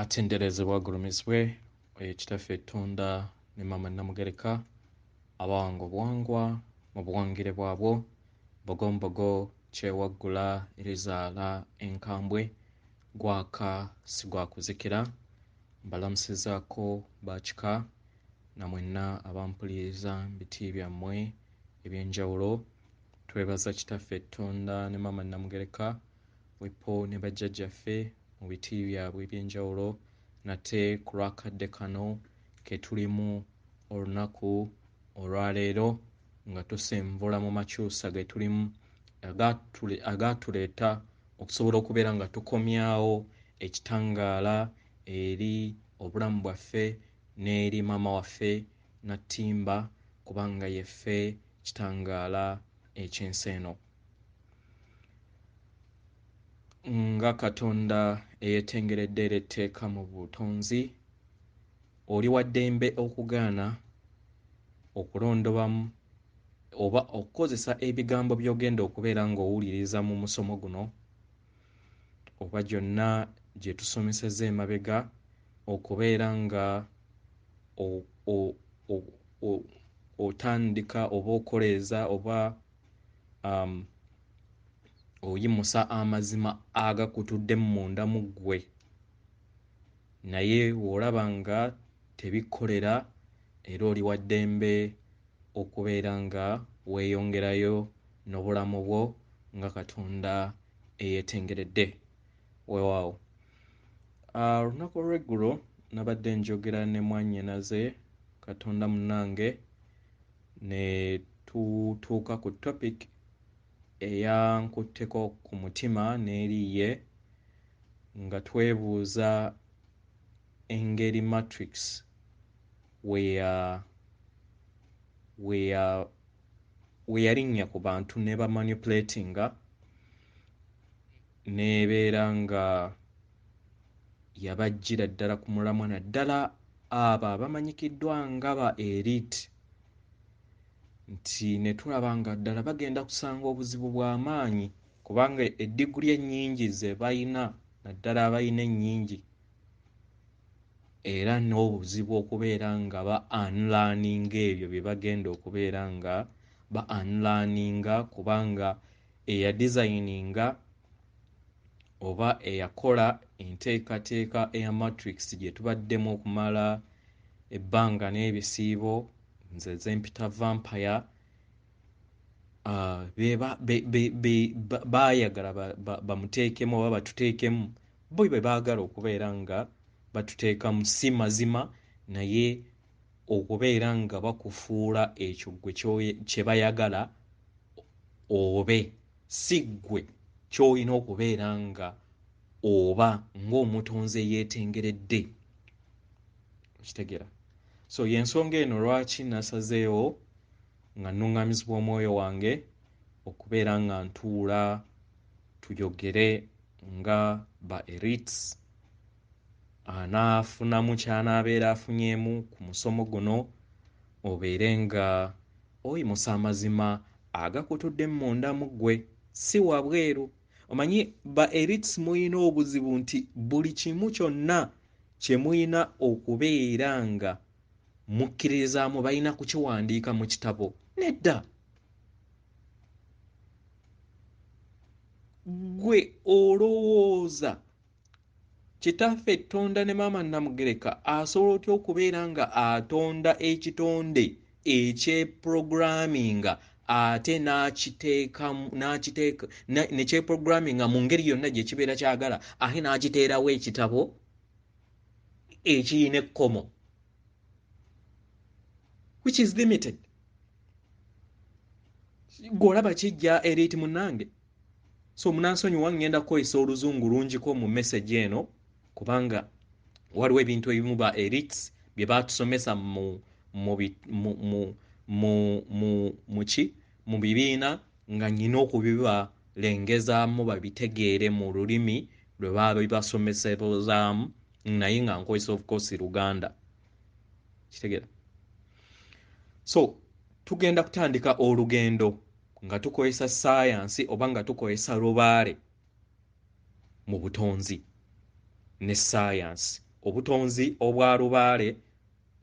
Atenderezebwa agulumizibwe ekitaffe ettonda ne Maama Namugereka abawanga obuwangwa mu buwangire bwabwo bogombogo kyewaggula erizaala enkambwe gwaka si gwa kuzikira mbalamusizaako baakika na mwenna abampuliriza mu biti byammwe eby'enjawulo. Twebaza kitaffe ettonda ne Maama Namugereka bwepo ne bajjajjaffe mu biti byabwe eby'enjawulo nate ku lwakadde kano ke tulimu olunaku olwaleero nga tusemvula mu makyusa ge tulimu agaatuleeta okusobola okubeera nga tukomyawo ekitangaala eri obulamu bwaffe n'eri maama waffe Nattimba kubanga yeffe kitangaala eky'ensi eno. Nga Katonda eyeetengeredde era etteeka mu butonzi, oli wa ddembe okugaana okulondobamu oba okukozesa ebigambo by'ogenda okubeera ng'owuliriza mu musomo guno oba gyonna gye tusomesezza emabega okubeera nga otandika oba okoleeza oba oyimusa amazima agakutudde munda mu ggwe naye bw'olaba nga tebikkolera era oli wa ddembe okubeera nga weeyongerayo n'obulamu bwo nga Katonda eyeetengeredde. Weewaawo. Olunaku olw'eggulo nabadde njogera ne mwannyinaze Katonda munnange ne tutuuka ku topic eyankutteko ku mutima n'eriiye nga twebuuza engeri matrix we yalinnya ku bantu ne bamanipulatinga n'ebeera nga yabaggira ddala ku mulamwa naddala abo abamanyikiddwa nga ba elite nti ne tulaba nga ddala bagenda kusanga obuzibu bw'amaanyi kubanga eddiguli ennyingi ze bayina naddala abayina ennyingi era n'obuzibu okubeera nga ba-unlearninga ebyo bye bagenda okubeera nga ba-unlearninga kubanga eyadesigninga oba eyakola enteekateeka eya matrix gye tubaddemu okumala ebbanga n'ebisiibo nze zempita vampire baayagala bamuteekemu oba batuteekemu bo bwe baagala okubeera nga batuteekamu si mazima naye okubeera nga bakufuula ekyo ggwe kye bayagala obe si ggwe ky'olina okubeera nga oba ng'omutonzi eyeetengeredde. Okitegeera? So y'ensonga eno lwaki nasazeewo nga nnuŋŋamizibwa omwoyo wange okubeera nga ntuula tuyogere nga ba elites anaafunamu ky'anaabeera afunyemu ku musomo guno obeere nga oyimusa amazima agakutudde munda mu ggwe si wabweru. Omanyi ba elites muyina obuzibu nti buli kimu kyonna kye muyina okubeera nga mukkirizaamu balina kukiwandiika mu kitabo. Nedda. Ggwe olowooza kitaffe ettonda ne Maama Namugereka asobola otya okubeera nga atonda ekitonde ekyeprogramminga ate n'akiteeka ne kyeprogramminga mu ngeri yonna gye kibeera kyagala ate n'akiteerawo ekitabo ekiyina ekkomo which is limited. Gw'olaba kijja eriiti munnange. So munansonyiwa ngenda kukozesa oluzungu lungiko mu message eno kubanga waliwo ebintu ebimu ba elites bye baatusomesa mu bibiina nga nnyina okubibalengezaamu babitegeere mu lulimi lwe baba bibasomesezaamu naye nga nkozesa of course Luganda. Kitegeera? So tugenda kutandika olugendo nga tukozesa saayansi oba nga tukozesa Lubaale mu butonzi ne saayansi obutonzi obwa Lubaale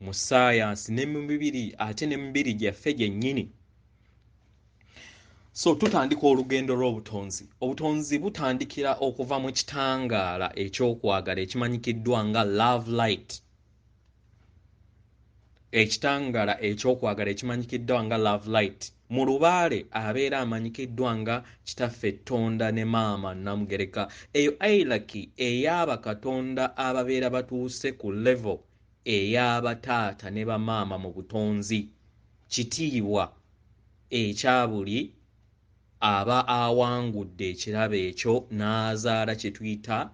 mu science ne mu mibiri ate ne mibiri gyaffe gyennyini. So tutandika olugendo lw'obutonzi. Obutonzi butandikira okuva mu kitangaala ekyokwagala ekimanyikiddwa nga love light. Ekitangaala ekyokwagala ekimanyikiddwa nga love light. Mu Lubaale abeera amanyikiddwa nga kitaffe Tonda ne maama Namugereka. Eyo hierarchy ey'abakatonda ababeera batuuse ku level ey'abataata ne bamaama mu butonzi. Kitiibwa ekya buli aba awangudde ekirabo ekyo n'azaala kye tuyita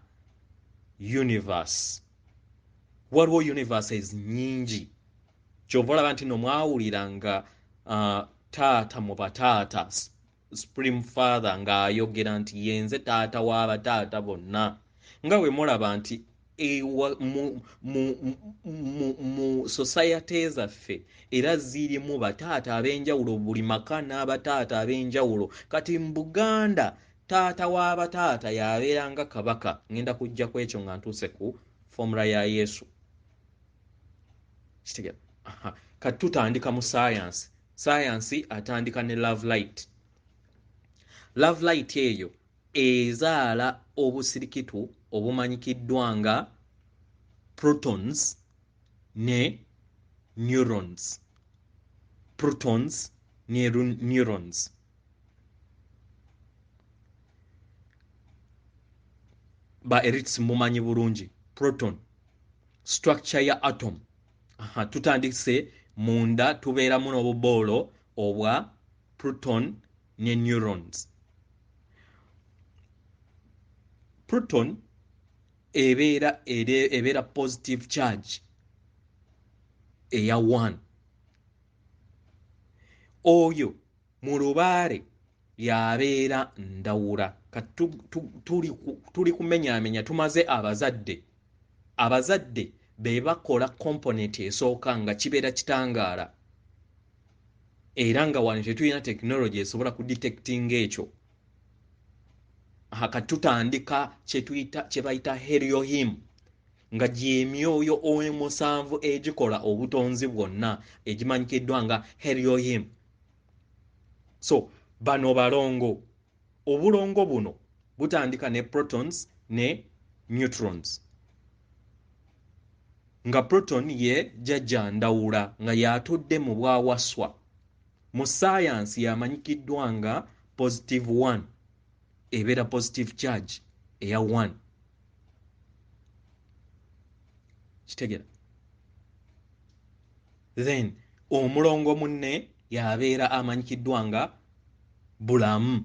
universe. Waliwo universes nnyingi. Kyova olaba nti no mwawulira nga taata mu bataata Supreme Father ng'ayogera nti yenze taata w'abataata bonna. Nga bwe mulaba nti mu society zaffe era zirimu bataata ab'enjawulo, buli maka n'abataata ab'enjawulo. Kati mu Buganda taata w'abataata yabeera nga kabaka. Ngenda kujja ku ekyo nga ntuuse ku formula ya Yesu. Kitegera? Kati tutandika mu science. Science atandika ne love light. Love light eyo ezaala obusirikitu obumanyikiddwa nga protons ne neurons. Protons ne neurons. Ba Erits mumanyi bulungi. Proton structure ya atom. Tutandise munda tubeeramu n'obuboolo obwa proton ne neurons. Proton ebeera positive charge eya 1. Oyo mu Lubaale yabeera ndawula. Kati tuli kumenyaamenya tumaze abazadde be bakola component esooka nga kibeera kitangaala era nga wano tetulina technology esobola ku detecting ekyo. Katutandika kye bayita heliohim nga gy'emyoyo omusanvu egikola obutonzi bwonna egimanyikiddwa nga heliohim. So bano balongo. Obulongo buno butandika ne protons ne neutrons. Nga proton ye Jjajja ndawula nga yatudde mu bwa Wasswa. Mu science yamanyikiddwa nga positive 1. Ebeera positive charge eya 1. Kitegera? Then omulongo munne yabeera amanyikiddwa nga bulamu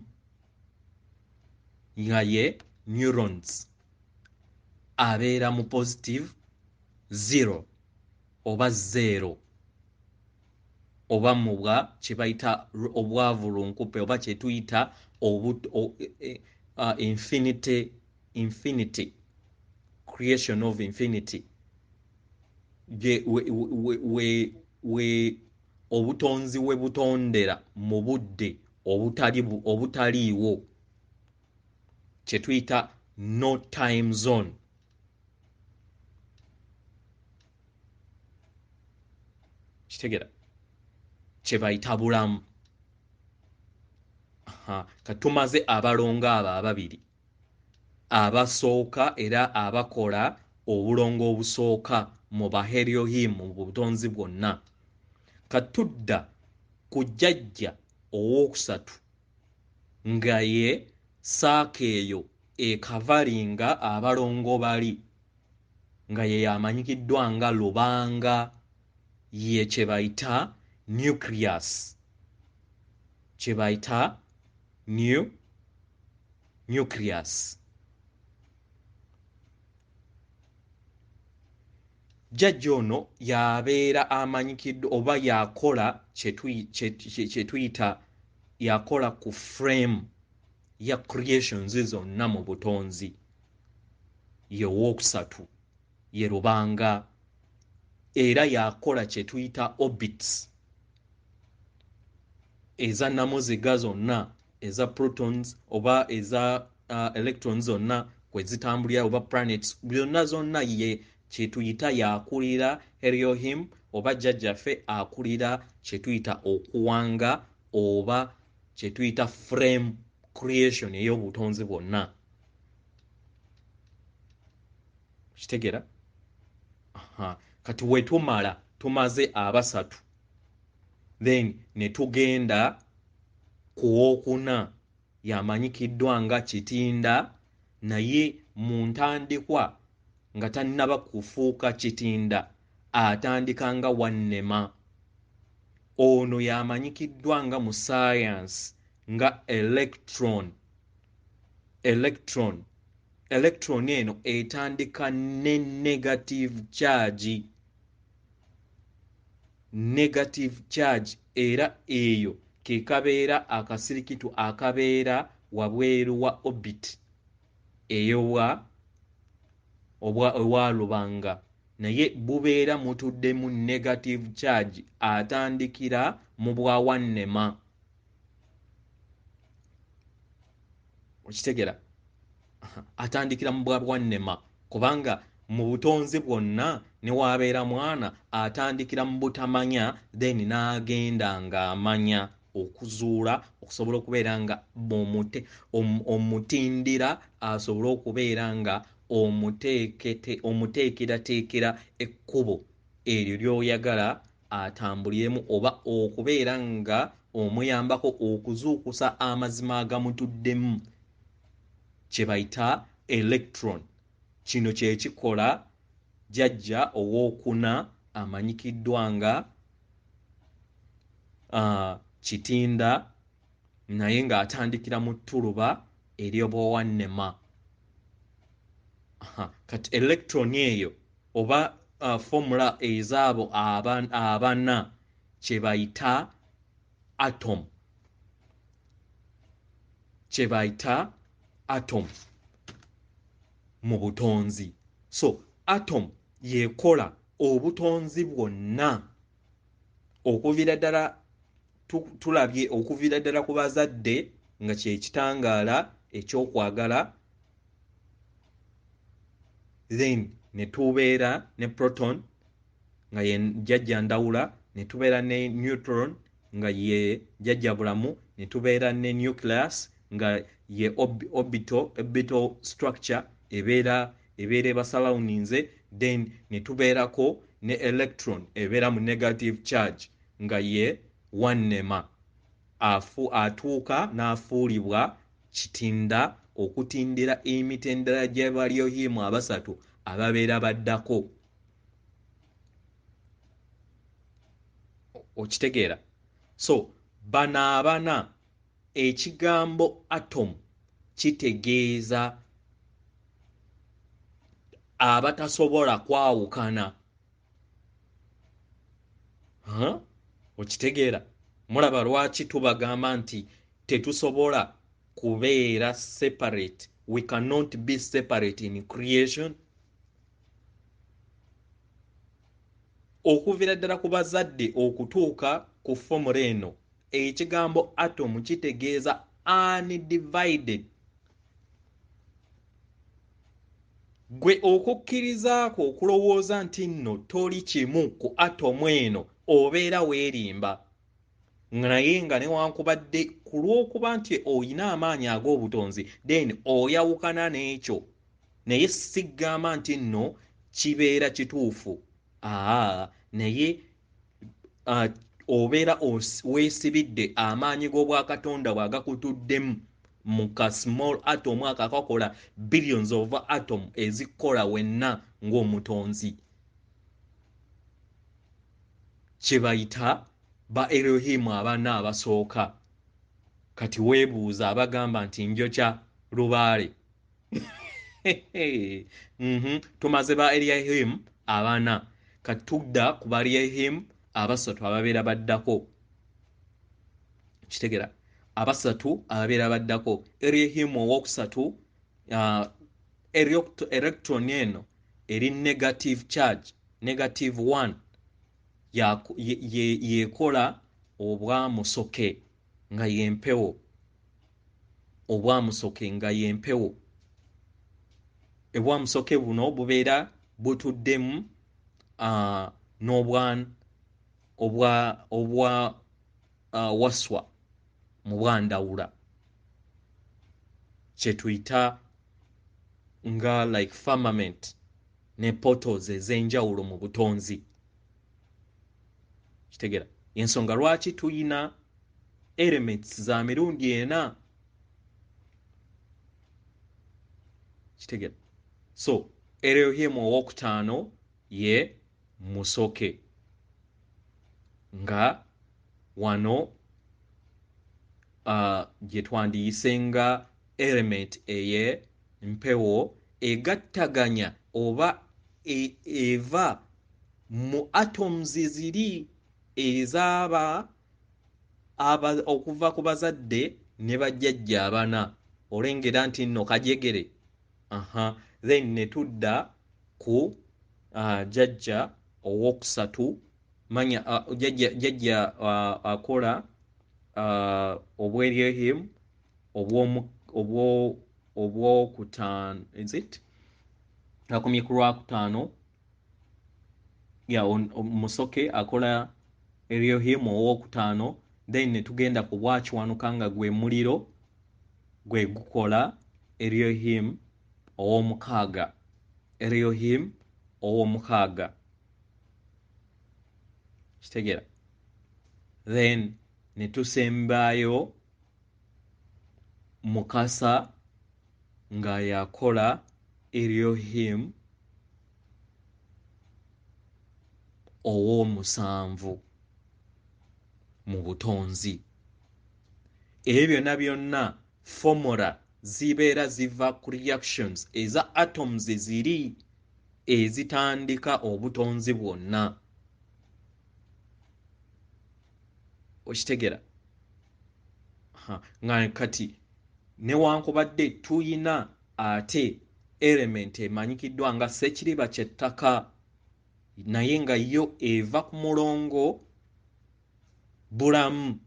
nga ye neurons. Abeera mu positive 0 oba 0 oba mu bwa kye bayita obwavulunkupe oba kye tuyita infinity creation of infinity. Obutonzi we butondera mu budde obutaliiwo kye tuyita no time zone. Kitegera? Kye bayita bulamu. Katumaze abalongo abo ababiri abasooka era abakola obulongo obusooka mu baheliohim mu butonzi bwonna. Katudda ku Jjajja owookusatu nga ye saaka eyo ekavalinga abalongo bali nga ye yamanyikiddwa nga lubanga ye kye bayita nucleus. Kye bayita nucleus. Jjajja ono yabeera amanyikiddwa oba yakola kye tuyita yakola ku frame ya creations zonna mu butonzi. Ye wookusatu ye lubanga era yakola kye tuyita orbits eza namuziga zonna eza protons oba eza electrons zonna kwe zitambulira oba planets byonna zonna ye kye tuyita yakulira Elohim oba jjajjaffe akulira kye tuyita okuwanga oba kye tuyita frame creation ey'obutonzi bwonna. Kitegera? Kati we tumaze abasatu, then ne tugenda ku wookuna yamanyikiddwa nga Kitinda, naye mu ntandikwa nga tannaba kufuuka Kitinda atandika nga Wannema. Ono yamanyikiddwa nga mu science nga electron eno etandika ne negative charge era eyo ke kabeera akasirikitu akabeera wabweru wa orbit ewa Lubanga, naye bubeera mutuddemu negative charge atandikira mu bwa Wannema. Okitegera? Atandikira mu bwa Wannema kubanga mu butonzi bwonna ne wabeera mwana atandikira mu butamanya then n'agenda ng'amanya okuzuula okusobola okubeera nga omutindira asobole okubeera nga omuteekerateekera ekkubo eryo ly'oyagala atambuliremu oba okubeera nga omuyambako okuzuukusa amazima agamutuddemu kye bayita electron. Kino kye kikola jjajja owookuna amanyikiddwa nga Kitinda naye ng'atandikira mu ttuluba ery'obwannema. Kati electron eyo oba formula ezaabo abana kye bayita atom mu butonzi. So atom yekola obutonzi bwonna okuviira ddala tulabye okuviira ddala ku bazadde nga kye kitangaala ekyokwagala, then ne tubeera ne proton nga ye jjajja ndawula, ne tubeera ne neutron nga ye jjajja bulamu, ne tubeera ne nucleus nga ye orbital structure ebeera ebasurroundinze, then ne tubeerako ne electron ebeera mu negative charge nga ye Wannema atuuka n'afuulibwa Kitinda okutindira emitendera gy'Abalyohimu abasatu ababeera baddako. Okitegeera? So bano abana, ekigambo atom kitegeeza abatasobola kwawukana. Okitegeera? Mulaba lwaki tubagamba nti tetusobola kubeera separate. We cannot be separate in creation. Okuviira ddala ku bazadde okutuuka ku formula eno, ekigambo atom kitegeeza undivided. Gwe okukkirizaako okulowooza nti nno toli kimu ku atomu eno obeera weerimba, naye nga newankubadde ku lw'okuba nti oyina amaanyi ag'obutonzi then oyawukana n'ekyo, naye sigamba nti nno kibeera kituufu. Naye obeera weesibidde amaanyi g'obwakatonda bw'agakutuddemu mu ka small atom akakakola billions of atom ezikola wenna ng'omutonzi. Kye bayita ba Elohimu abana abasooka. Kati weebuuza abagamba nti njokya Lubaale. Tumaze ba Elohimu abana, kati tudda ku ba Elohimu abasatu ababeera baddako. Kitegera? Abasatu ababeera baddako. Elohimu owookusatu, electron eno eri negative charge, negative 1, yekola obwamusoke nga y'empewo. Obwamusoke nga y'empewo. Obwamusoke buno bubeera butuddemu n'obwana obwa Wasswa mu bwandawula kye tuyita nga like firmament ne portals ez'enjawulo mu butonzi. Kitegera ensonga lwaki tuyina elements za mirundi ena. Kitegera so Elohim owokutaano ye musoke nga wano gye twandiyise nga element eye mpewo egattaganya oba eva mu atoms ziri ezaaba okuva ku bazadde ne bajjajja abana. Olengera nti nno kajegere then ne tudda ku jjajja owokusatu. Manya jjajja akola obw'Elohim obwokutaano is it akomye ku lwakutaano musoke akola Elohim owokutaano. Then ne tugenda ku bwakiwanuka nga gwe muliro gwe gukola Elohim ow'omukaaga. Elohim ow'omukaaga. Kitegera then ne tusembayo mukasa nga yakola Elohim ow'omusanvu mu butonzi. Ebyo byonna byonna formula zibeera ziva ku reactions eza atoms ziri ezitandika obutonzi bwonna. Okitegera nga kati newankubadde tuyina ate element emanyikiddwa nga ssekiriba ky'ettaka naye nga yo eva ku mulongo bulamu.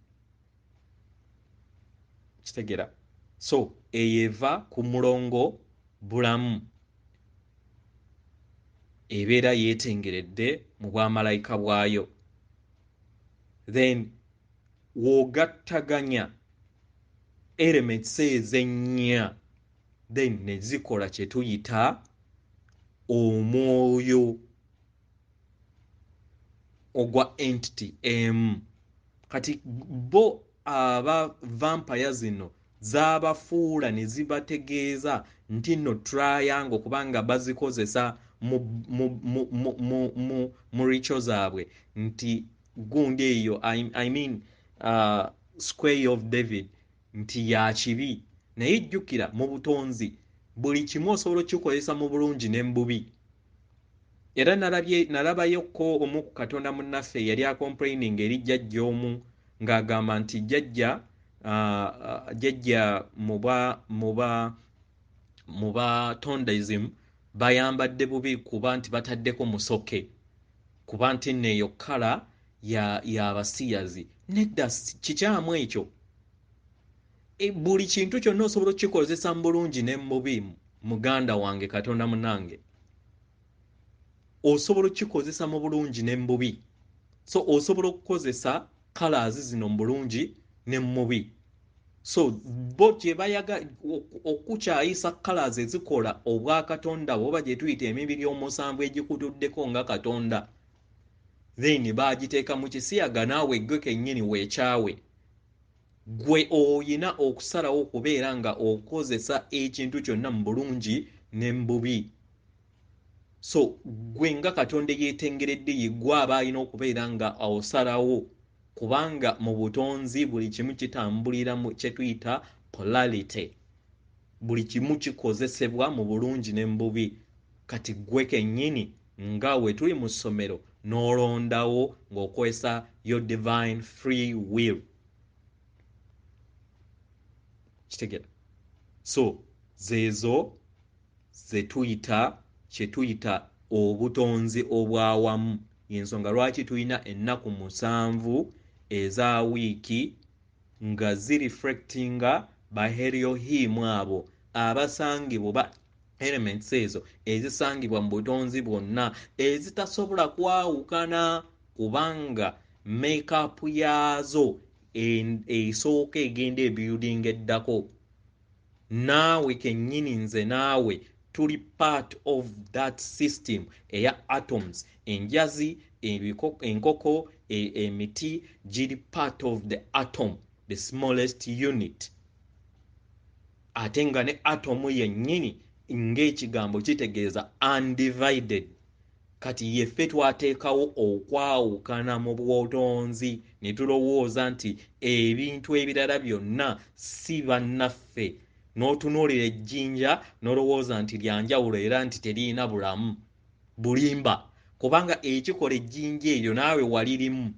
Kitegera so eyeva ku mulongo bulamu ebeera yeetengeredde mu bwamalayika bwayo. Then w'ogattaganya elements ezennya then ne zikola kye tuyita omwoyo ogwa entity emu. Kati bo aba vampire zino zaabafuula ne zibategeeza nti nno triangle kubanga bazikozesa mu ritual zaabwe nti gundi eyo I mean square of David nti ya kibi. Naye jjukira mu butonzi buli kimu osobola okukikozesa mu bulungi ne mu bubi. Era nalabayokko omu ku katonda munnaffe yali acomplaining eri jjajja omu ng'agamba nti jjajja mu batondaism bayambadde bubi kuba nti bataddeko musoke kuba nti nno eyo kala y'abasiyazi. Nedda kikyamu ekyo. Buli kintu kyonna osobola okukikozesa mu bulungi ne mu bubi. Muganda wange katonda munange osobola okukikozesa mu bulungi ne mu bubi. So osobola okukozesa colors zino mu bulungi ne mu bubi. So bo gye bayaga okukyayisa colors ezikola obwa katonda oba gye tuyita emibiri omusanvu egikutuddeko nga katonda then baagiteeka mu kisiyaga naawe gwe kennyini weekyawe. Gwe oyina okusalawo okubeera nga okozesa ekintu kyonna mu bulungi ne mu bubi. So gwe nga katonda yeetengeredde ye aba alina okubeera nga osalawo kubanga mu butonzi buli kimu kitambulira mu kye tuyita polarity. Buli kimu kikozesebwa mu bulungi ne mu bubi. Kati gwe kennyini nga we tuli mu ssomero n'olondawo ng'okozesa your divine free will. Kitegera so zeezo ze tuyita kye tuyita obutonzi obwawamu. Y'ensonga lwaki tulina ennaku 7 eza wiiki nga zireflectinga ba Elohim abo abasangibwa elements ezo ezisangibwa mu butonzi bwonna ezitasobola kwawukana kubanga makeup yaazo esooka egenda ebuilding eddako. Naawe kennyini nze naawe tuli part of that system eya atoms. Enjazi, enkoko, emiti giri part of the atom, the smallest unit. Ate nga ne atom yennyini ng'ekigambo kitegeeza undivided. Kati yeffe twateekawo okwawukana mu bwotonzi ne tulowooza nti ebintu ebirala byonna si bannaffe. N'otunuulira ejjinja n'olowooza nti lya njawulo era nti teriina bulamu. Bulimba. Kubanga ekikola ejjinja eryo naawe walirimu.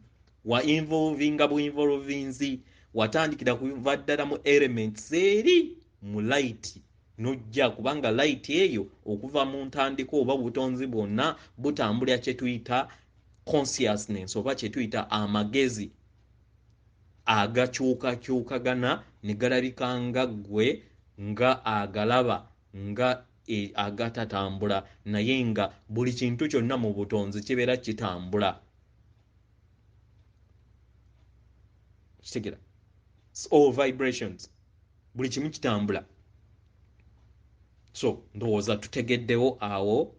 Wa involvinga buinvolvinzi. Watandikira kuva ddala mu elements eri mu light. Nojja kubanga light eyo okuva mu ntandiko oba butonzi bwonna butambulira kye tuyita consciousness oba kye tuyita amagezi agakyukakyukagana ne galabika nga ggwe nga agalaba nga agatatambula naye nga buli kintu kyonna mu butonzi kibeera kitambula. Kitegera? All vibrations. Buli kimu kitambula. So ndowooza tutegeddewo awo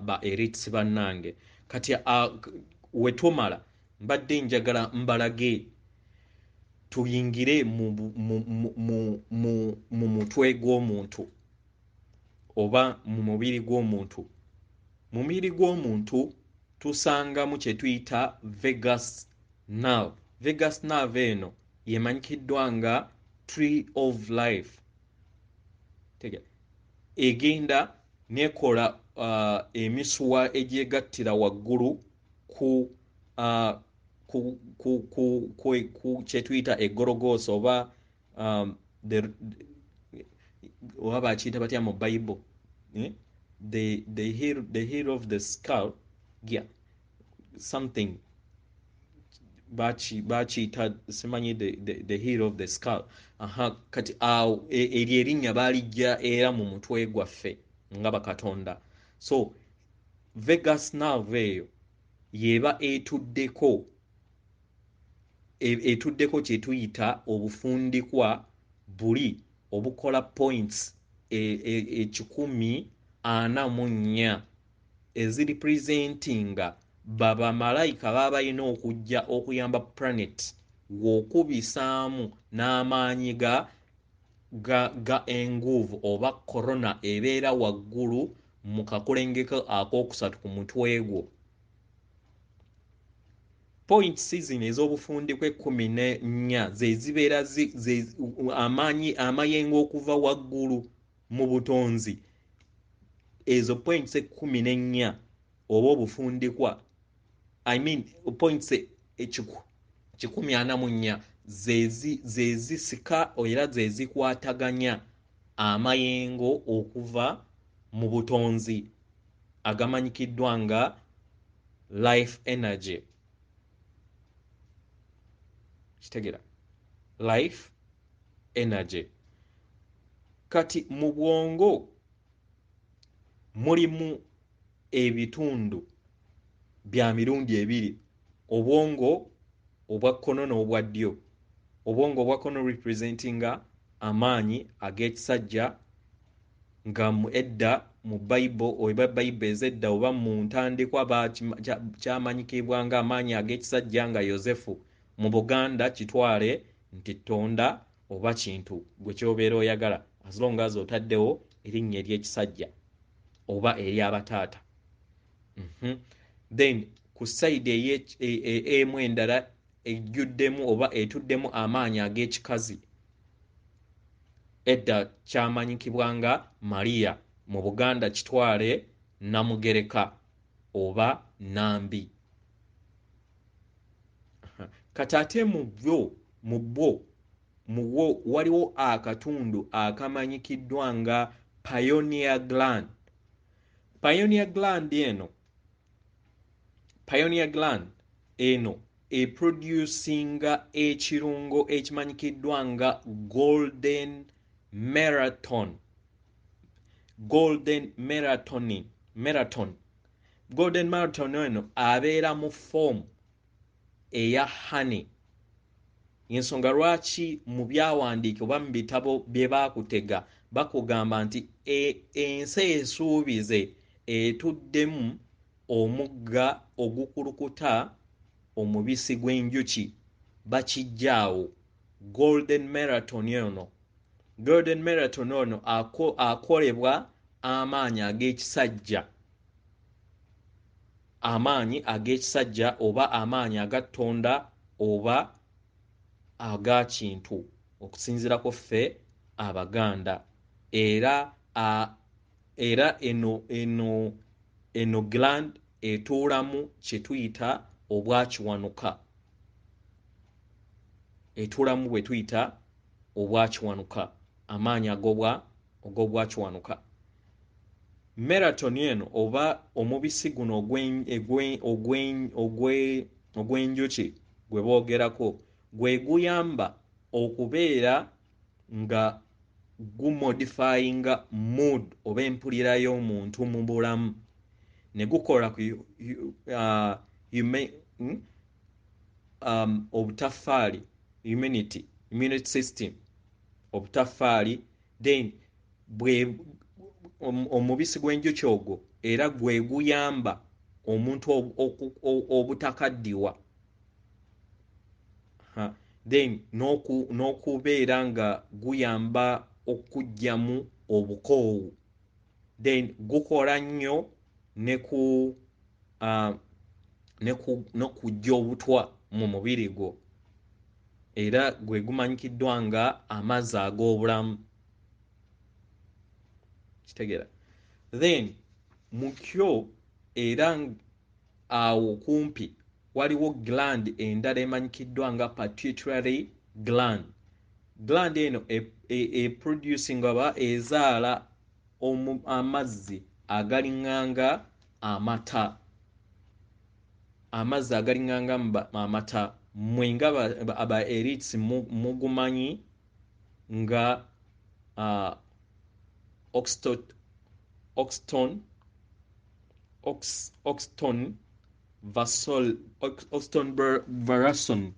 ba elites bannange. Kati we tumala mbadde njagala mbalage tuyingire mu mutwe gw'omuntu oba mu mubiri gw'omuntu. Mu mubiri gw'omuntu tusangamu kye tuyita vagus nerve. Vagus nerve eno yemanyikiddwa nga tree of life. Tegera? Egenda nekola emisuwa egyegattira waggulu ku kye tuyita egorogoosa oba oba bakiyita batya mu Bible. The heel of the skull. Yeah. Something. Bakiyita simanyi the heel of the skull. Kati awo eryo erinnya baalijja era mu mutwe gwaffe nga bakatonda. So vagus nerve eyo yeba etuddeko kye tuyita obufundikwa buli obukola points 144 eziripresentinga baba malayika babalina okujja okuyamba planet w'okubisaamu n'amaanyi ga enguvu oba corona ebeera waggulu mu kakulengeko akookusatu ku mutwe gwo. Points zino ez'obufundikwa 14 ze zibeera amayengo okuva waggulu mu butonzi. Ezo points 14 oba obufundikwa points 144 ze zisika era ze zikwataganya amayengo okuva mu butonzi agamanyikiddwa nga life energy. Kitegera? Life energy. Kati mu bwongo mulimu ebitundu bya mirundi ebiri. Obwongo obwa kkono n'obwa ddyo. Obwongo obwa kkono representinga amaanyi ag'ekisajja nga mu edda mu Bible oba Bible ezedda oba mu ntandikwa kyamanyikibwa nga amaanyi ag'ekisajja nga Yozefu. Mu Buganda kitwale nti Tonda oba kintu gwe kyobeera oyagala as long as otaddewo erinnya ery'ekisajja oba ery'abataata. Then ku side emu endala ejjuddemu oba etuddemu amaanyi ag'ekikazi edda kyamanyikibwa nga Maria. Mu Buganda kitwale Namugereka oba Nambi. Kati ate mu bwo waliwo akatundu akamanyikiddwa nga pineal gland. Pineal gland eno eproducinga ekirungo ekimanyikiddwa nga golden melaton. golden melaton. Golden melaton eno abeera mu form eya honey. Ensonga lwaki mu byawandiike oba mu bitabo bye baakutega bakugamba nti ensi esuubize etuddemu omugga ogukulukuta omubisi gw'enjuki bakijjaawo. Golden melaton ono akolebwa amaanyi ag'ekisajja oba amaanyi agattonda oba aga kintu okusinziirako ffe Abaganda. Era eno gland etuulamu kye tuyita obwakiwanuka. Etuulamu bwe tuyita obwakiwanuka, amaanyi ag'obwakiwanuka. Melaton eno oba omubisi guno ogw'enjuki gwe boogerako gwe guyamba okubeera nga gumodifyinga mood oba empulira y'omuntu mu bulamu, ne gukola ku obutaffaali immunity system, obutaffaali. Then omubisi gw'enjuki ogwo era gwe guyamba omuntu obutakaddiwa, then n'okubeera nga guyamba okuggyamu obukoowu. Then gukola nnyo n'okujja obutwa mu mubiri gwo, era gwe gumanyikiddwa nga amazzi ag'obulamu. Kitegeera? Then mu kyo era awo kumpi waliwo gland endala emanyikiddwa nga pituitary gland. Gland eno eproducing oba ezaala amazzi agalinganga amata. Amazzi agalinganga amata. Mmwe nga aba elites mugumanyi nga oxytocin vasopressin,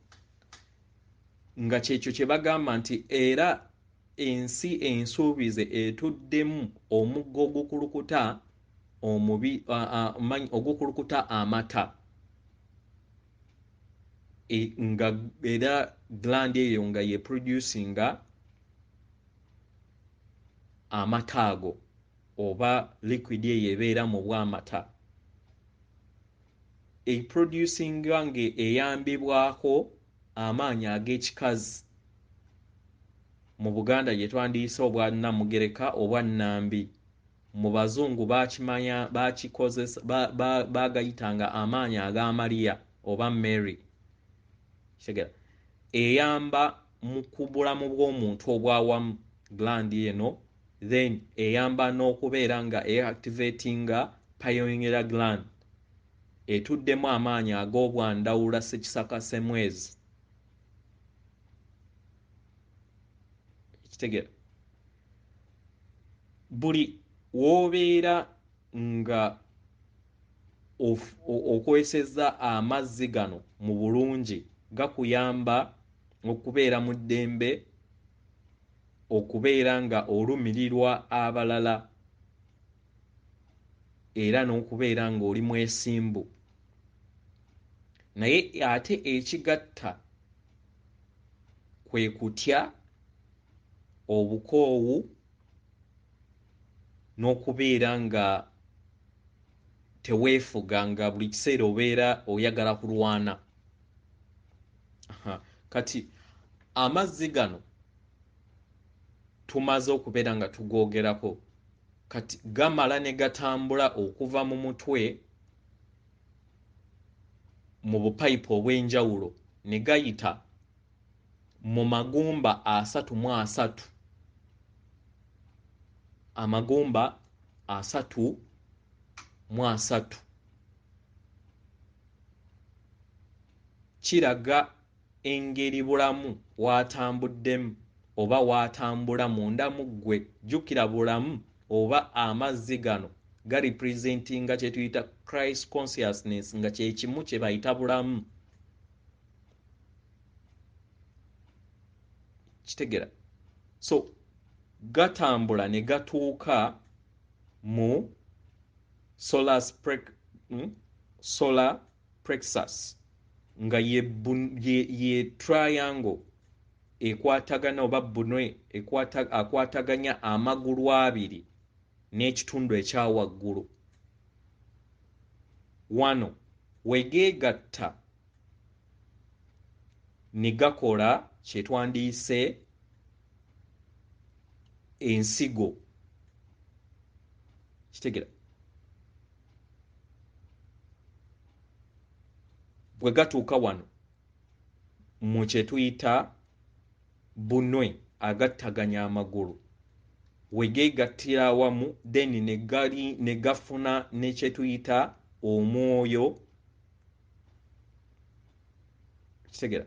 nga kyekyo kye bagamba nti era ensi ensuubize etuddemu omugga ogukulukuta amata. Nga era gland eyo nga yeproducinga amata ago oba liquid eyo ebeera mu bwamata. Eproducinga nga eyambibwako amaanyi ag'ekikazi, mu Buganda gye twandiyise obwa Namugereka obwa Nnambi. Mu Bazungu bakikozesa bagayitanga amaanyi ag'Amaliya oba Mary. Kitegeera? Eyamba mu kubulamu bw'omuntu obwawamu gland eno, then eyamba n'okubeera nga eactivatinga pineal gland etuddemu amaanyi ag'obwandawula ssekisaka ssemwezi. Kitegeera? Buli w'obeera nga okweseza amazzi gano mu bulungi gakuyamba okubeera mu ddembe, okubeera nga olumirirwa abalala, era n'okubeera nga oli mwesimbu. Naye ate ekigatta kwe kutya, obukoowu, n'okubeera nga teweefuga, nga buli kiseera obeera oyagala kulwana. Kati amazzi gano tumaze okubeera nga tugoogerako, kati gamala ne gatambula okuva mu mutwe mu bupayipu obw'enjawulo ne gayita mu magumba 33. Amagumba 33 kiraga engeri bulamu waatambuddemu oba waatambula munda mu ggwe. Jjukira bulamu oba amazzi gano representinga kye tuyita Christ consciousness nga kye kimu kye bayita bulamu. Kitegera? So gatambula ne gatuuka mu solar plexus nga ye triangle ekwatagana oba bunwe akwataganya amagulu abiri n'ekitundu ekya waggulu. Wano wegeegatta ne gakola kye twandiyise ensigo. Kitegera? Bwe gatuuka wano mu kye tuyita bunwe agattaganya amagulu, wegeegattira awamu then ne gafuna ne kye tuyita omwoyo. Kitegera?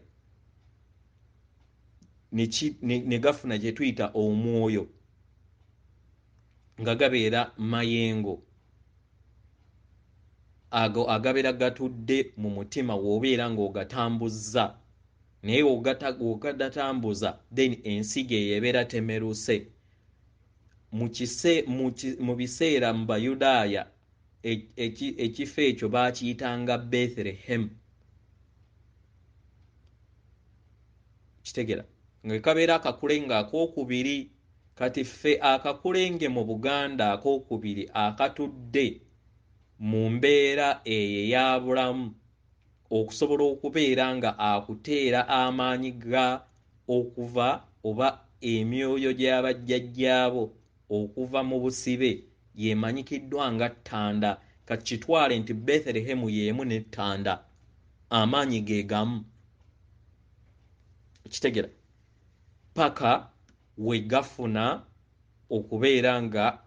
Ne gafuna kye tuyita omwoyo nga gabeera mayengo ago agabeera gatudde mu mutima w'obeera ng'ogatambuzza, naye ogadatambuza then ensigo eyo ebeera temeruse. Mu biseera mu Bayudaaya ekifo ekyo baakiyitanga Bethlehem. Kitegera? Nga kabeera akakulenga akokubiri. Kati ffe akakulenge mu Buganda akokubiri akatudde mu mbeera eyo eya bulamu okusobola okubeera nga akuteera amaanyi ga okuva oba emyoyo gy'abajjajjaabo okuva mu busibe yemanyikiddwa nga ttanda. Kati kitwale nti Bethlehem y'emu ne ttanda, amaanyi ge gamu. Kitegera? Paka we gafuna okubeera nga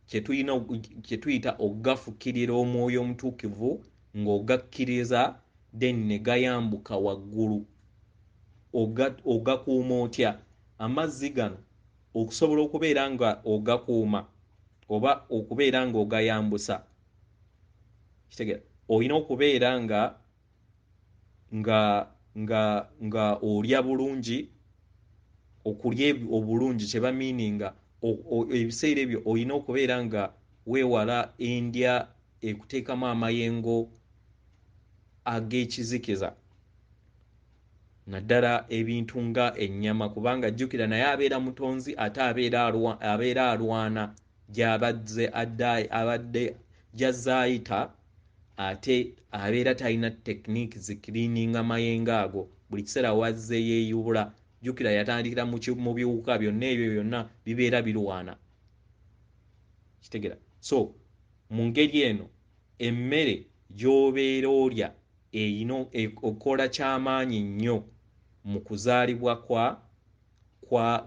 kye tuyita ogafukirira omwoyo omutuukivu ng'ogakkiriza then ne gayambuka waggulu. Ogakuuma otya? Amazzi gano okusobola okubeera nga ogakuuma oba okubeera nga ogayambusa, kitegera, olina okubeera nga olya bulungi. Okulya obulungi kye bamiininga ebiseera ebyo olina okubeera nga weewala endya ekuteekamu amayengo ag'ekizikiza, naddala ebintu nga ennyama, kubanga jjukira naye abeera mutonzi ate abeera alwana abadde gy'azaayita, ate abeera talina tekiniki zikiriininga mayengo ago. Buli kiseera wazze yeeyubula. Jjukira yatandikira mu biwuka, byonna ebyo byonna bibeera birwana. Kitegera? So mu ngeri eno emmere gy'obeera olya eyina okukola ky'amaanyi nnyo mu kuzaalibwa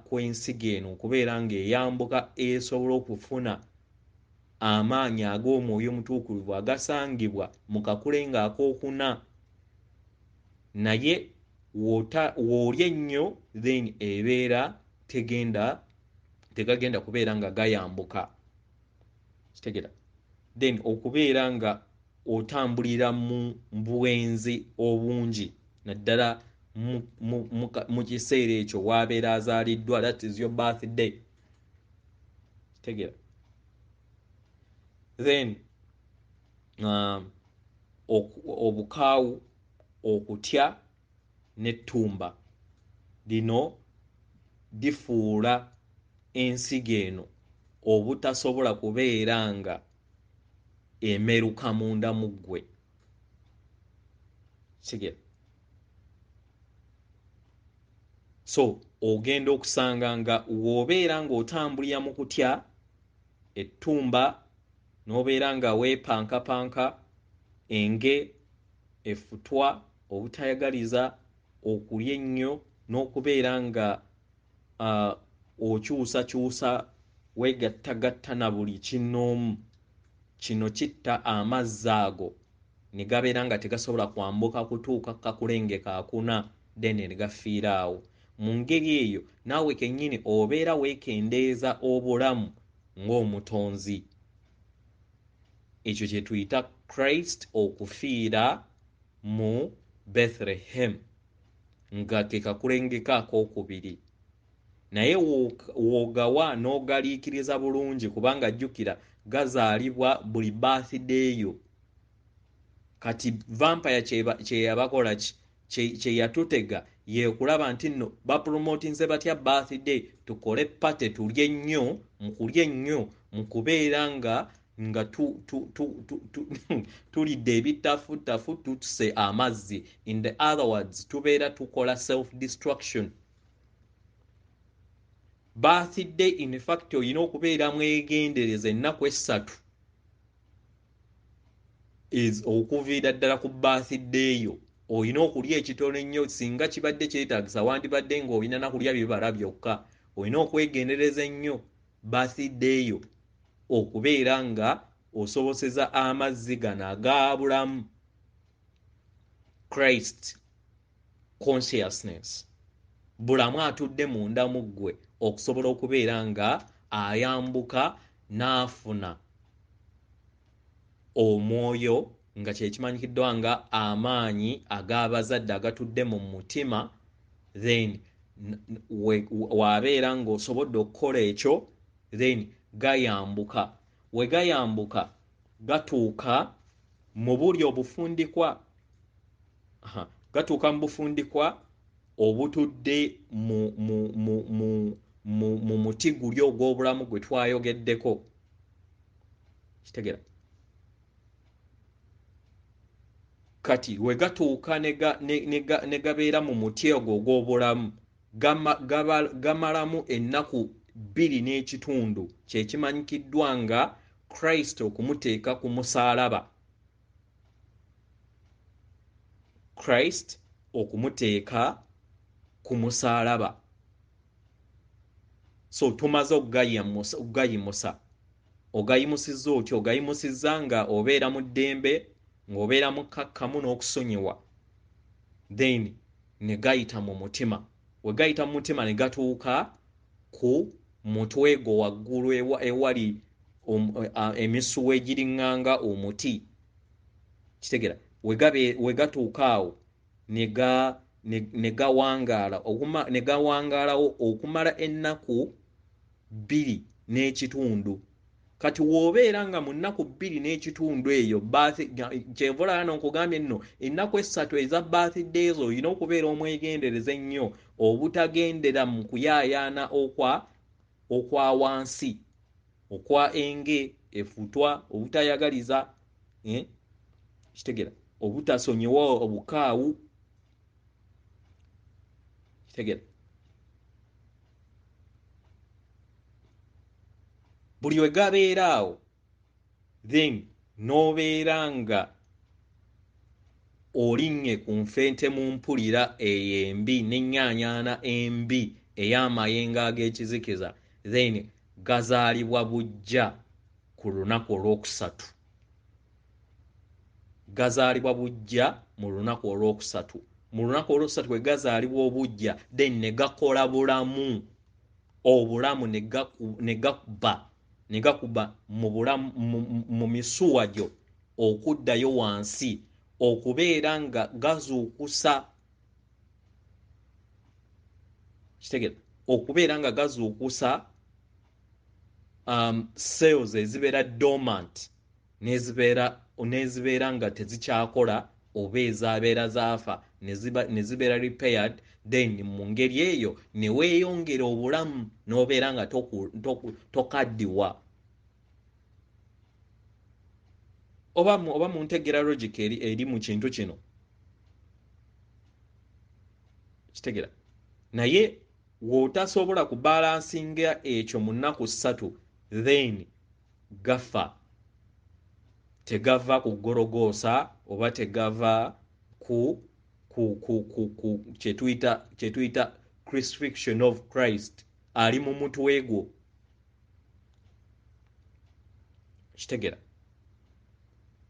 kw'ensigo eno, okubeera ng'eyambuka esobola okufuna amaanyi ag'omwoyo omutuukirivu agasangibwa mu kakulengo ak'okuna. Naye w'olya ennyo then ebeera tegagenda kubeera nga gayambuka. Kitegera? Then okubeera nga otambulira mu bwenzi obungi, naddala mu kiseera ekyo w'abeera azaaliddwa, that is your birthday. Kitegera? Then obukaawu, okutya n'ettumba, lino difuula ensigo eno obutasobola kubeera nga emeruka munda mu ggwe. Kitegera? So ogenda okusanga nga w'obeera ng'otambulira mu kutya ettumba, n'obeera nga weepankapanka, enge, effutwa, obutayagaliza, okulya ennyo, n'okubeera nga okyusakyusa weegattagatta na buli kinnoomu, kino kitta amazzi ago ne gabeera nga tegasobola kwambuka kutuuka kakulenge kaakuna then ne gafiira awo. mu ngeri eyo naawe kennyini obeera weekendeeza obulamu ng'omutonzi. Ekyo kye tuyita Christ okufiira mu Bethlehem nga ke kakulengeka akookubiri. Naye w'ogawa n'ogaliikiriza bulungi kubanga jjukira gazaalibwa buli birthday yo. Kati vampire kye yabakola kye yatutega yeekulaba nti nno bapromotinze batya birthday, tukole pate tulye nnyo, mu kulya ennyo mu kubeera nga tulidde ebitafuttafu tutuse amazzi. In the other words, tubeera tukola self destruction. Birthday in fact olina okubeera mwegendereza ennaku essatu okuviira ddala ku birthday yo. Olina okulya ekitono ennyo, singa kibadde kyetaagisa wandibadde ng'olina na kulya bibala byokka. Olina okwegendereza ennyo birthday yo okubeera nga osoboseza amazzi gano aga bulamu, Christ consciousness, bulamu atudde munda mu ggwe, okusobola okubeera nga ayambuka n'afuna omwoyo nga kye kimanyikiddwa nga amaanyi ag'abazadde agatudde mu mutima, then wabeera ng'osobodde okukola ekyo, then gayambuka. We gayambuka gatuuka mu buli obufundikwa, gatuuka mu bufundikwa obutudde mu muti guli ogw'obulamu gwe twayogeddeko. Kati we gatuuka ne gabeera mu muti ogwo ogw'obulamu gamalamu ennaku 2.5 kye kimanyikiddwa nga Christ okumuteeka ku musaalaba. Christ okumuteeka ku musaalaba. So tumaze okugayimusa. Ogayimusizza otyo, ogayimusizza nga obeera mu ddembe, ng'obeera mukkakkamu n'okusonyiwa, then ne gayita mu mutima. We gayita mu mutima ne gatuuka ku mutwe gwo waggulu ewali emisuwa egiriŋŋanga omuti. Kitegeera? We gatuuka awo ne gawangaalawo okumala ennaku 2.5. Kati w'obeera nga mu nnaku 2.5 eyo kyenva olaba nkugambye nno ennaku 3 eza birthday zo olina okubeera omwegendereza ennyo obutagendera mu kuyaayaana okwa wansi, okwa enge efutwa, obutayagaliza, kitegeera, obutasonyiwa obukaawu, kitegeera. Buli we gabeera awo, then n'obeera nga olinnye ku nfente mu mpulira eyo embi n'ennyaanyaana embi ey'amayengo ag'ekizikiza, then gazaalibwa bujja ku lunaku olwokusatu. Gazaalibwa bujja mu lunaku olwokusatu. Mu lunaku olwokusatu we gazaalibwa obujja, then ne gakola bulamu. Obulamu ne gakuba mu bulamu mu misuwa gyo okuddayo wansi okubeera nga gazuukusa. Kitegeera? Okubeera nga gazuukusa cells ezibeera dormant n'ezibeera nga tezikyakola oba ezaabeera zaafa ne zibeera repaired, then mu ngeri eyo ne weeyongera obulamu n'obeera nga tokaddiwa. Oba muntegera logic eri mu kintu kino. Kitegeera? Naye w'otasobola kubalansinga ekyo mu nnaku 3, then gafa. Tegava ku gorogoosa oba tegava ku kye tuyita crucifixion of Christ, ali mu mutwe gwo. Kitegeera?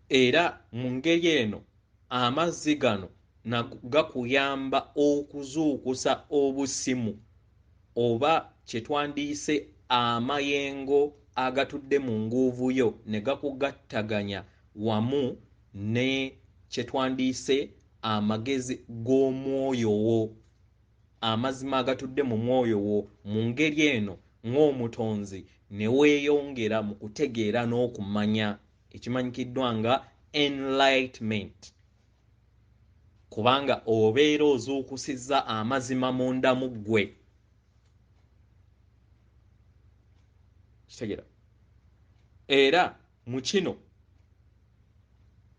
Era mu ngeri eno amazzi gano gakuyamba okuzuukusa obusimu oba kyetwandiise amayengo agatudde mu nguuvu yo ne gakugattaganya wamu ne kyetwandiise amagezi g'omwoyo wo, amazima agatudde mu mwoyo wo. Mu ngeri eno ng'omutonzi ne weeyongera mu kutegeera n'okumanya ekimanyikiddwa nga enlightenment, kubanga obeera ozuukusizza amazima munda mu ggwe. Kitegeera? Era mu kino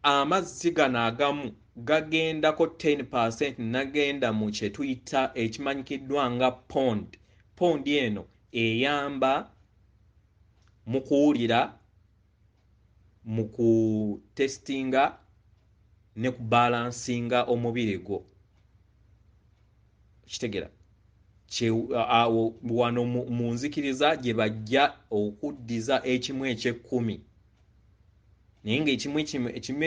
amazzi gano agamu gagendako 10% nagenda mu kye tuyita ekimanyikiddwa nga pond. Pond eno eyamba mu kuwulira, mu kutestinga ne kubalansinga omubiri gwo. Kitegeera? Wano mu nzikiriza gye bajja okuddiza ekimu eky'ekkumi, naye ng'ekimu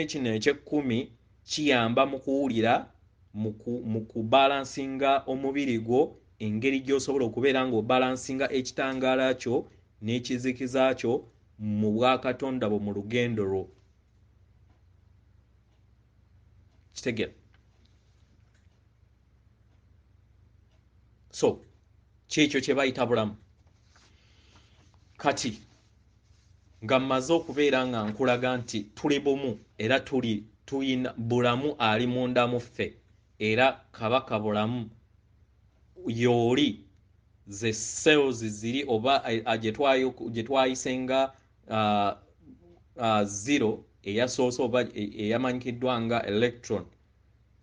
kino eky'ekkumi kiyamba mu kuwulira, mu kubalansinga omubiri gwo, engeri gy'osobola okubeera ng'obalansinga ekitangaala kyo n'ekizikiza kyo mu bwakatonda bwo mu lugendo lwo. Kitegeera? So kyekyo kye bayita bulamu. Kati nga mmaze okubeera nga nkulaga nti tuli bumu era tuyina bulamu ali munda mu ffe, era kabaka bulamu y'oli ze cells ziri oba gye twayisenga zero eyasoose oba eyamanyikiddwa nga electron,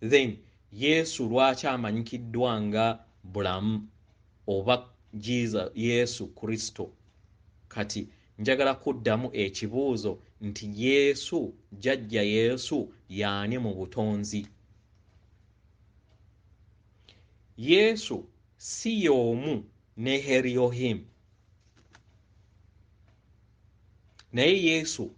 then Yesu lwaki amanyikiddwa nga bulamu oba Yesu Kristo? Kati njagala kuddamu ekibuuzo nti Yesu, Jjajja Yesu y'ani mu butonzi? Yesu si y'omu ne Elohim, naye Yesu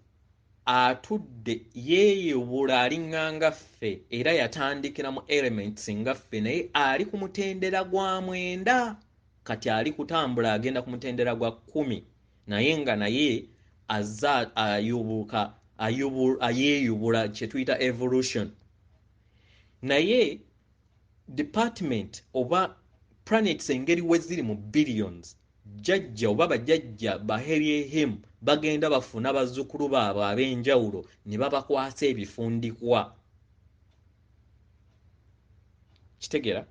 atudde yeeyubula aliŋŋanga ffe era yatandikira mu elements nga ffe, naye ali ku mutendera gwa 9, kati ali kutambula agenda ku mutendera gwa 10, naye nga naye azza ayeeyubula kye tuyita evolution. Naye department oba planets engeri we ziri mu billions, Jjajja oba bajjajja ba Elohim bagenda bafuna bazzukulu baabwe ab'enjawulo ne babakwasa ebifundikwa. Kitegeera?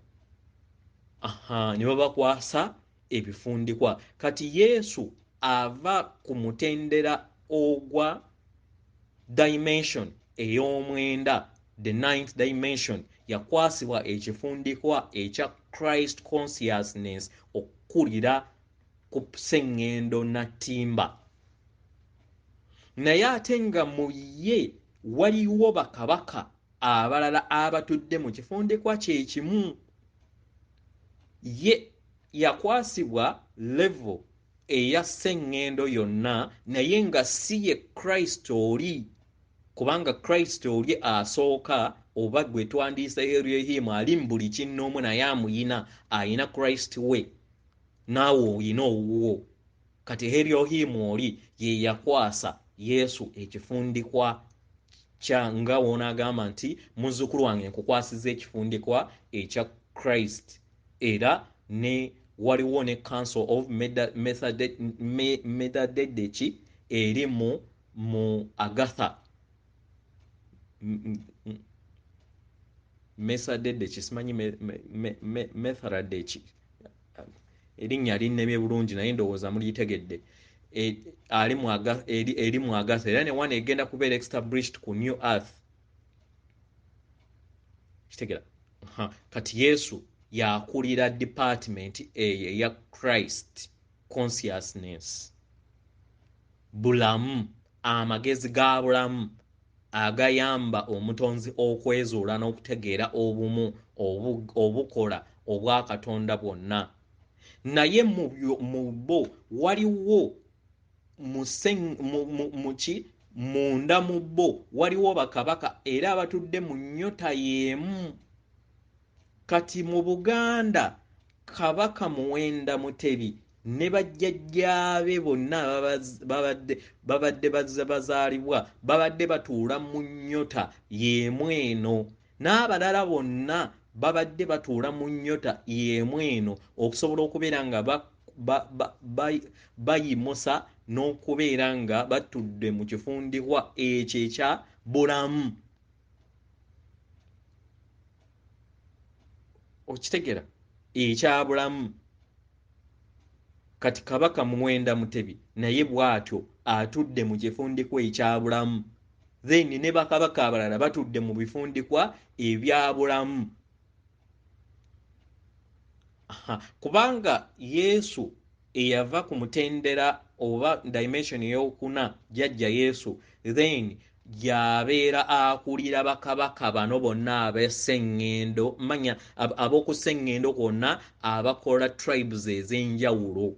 Ne babakwasa ebifundikwa. Kati Yesu ava ku mutendera ogwa dimension ey'omwenda, the 9th dimension, yakwasibwa ekifundikwa ekya Christ consciousness okukulira ku sseŋŋendo nattimba. Naye ate nga mu ye waliwo bakabaka abalala abatudde mu kifundikwa kye kimu. Ye yakwasibwa level eya sseŋŋendo yonna, naye nga si ye Kristo oli, kubanga Kristo oli asooka oba gwe twandiisa Elohim ali mu buli kinnoomu, naye amuyina, ayina Kristo we, naawe oyina owuwo. Kati Elohim oli ye yakwasa Yesu ekifundikwa kya nga w'onaagamba nti muzzukulu wange nkukwasiza ekifundikwa ekya Christ. Era ne waliwo ne Council of Methodedeki eri mu Agatha. Methodedeki simanyi Methodedeki erinnya linnemye bulungi naye ndowooza mulitegedde. Eri mu Agatha era ne wana egenda kubeera established ku New Earth. Kitegeera? Kati Yesu yakulira department eyo eya Christ consciousness, bulamu, amagezi ga bulamu agayamba omutonzi okwezuula n'okutegeera obumu obukola obwa Katonda bwonna. Naye mu bo waliwo munda mu bo waliwo bakabaka era abatudde mu nnyota y'emu. kati mu Buganda Kabaka Muwenda Mutebi ne bajjajjaabe bonna babadde bazaalibwa babadde batuula mu nnyota y'emu eno n'abalala bonna babadde batuula mu nnyota y'emu eno okusobola okubeera nga bayimusa n'okubeera nga batudde mu kifundikwa ekyo ekya bulamu. Okitegera ekya bulamu. Kati Kabaka Muwenda Mutebi naye bw'atyo atudde mu kifundikwa ekya bulamu, then ne bakabaka abalala batudde mu bifundikwa ebya bulamu. Kubanga Yesu eyava ku mutendera oba dimension ey'okuna Jjajja Yesu, then y'abeera akulira bakabaka bano bonna ab'esseŋŋendo, manya ab'oku sseŋŋendo kwonna abakola tribes ez'enjawulo.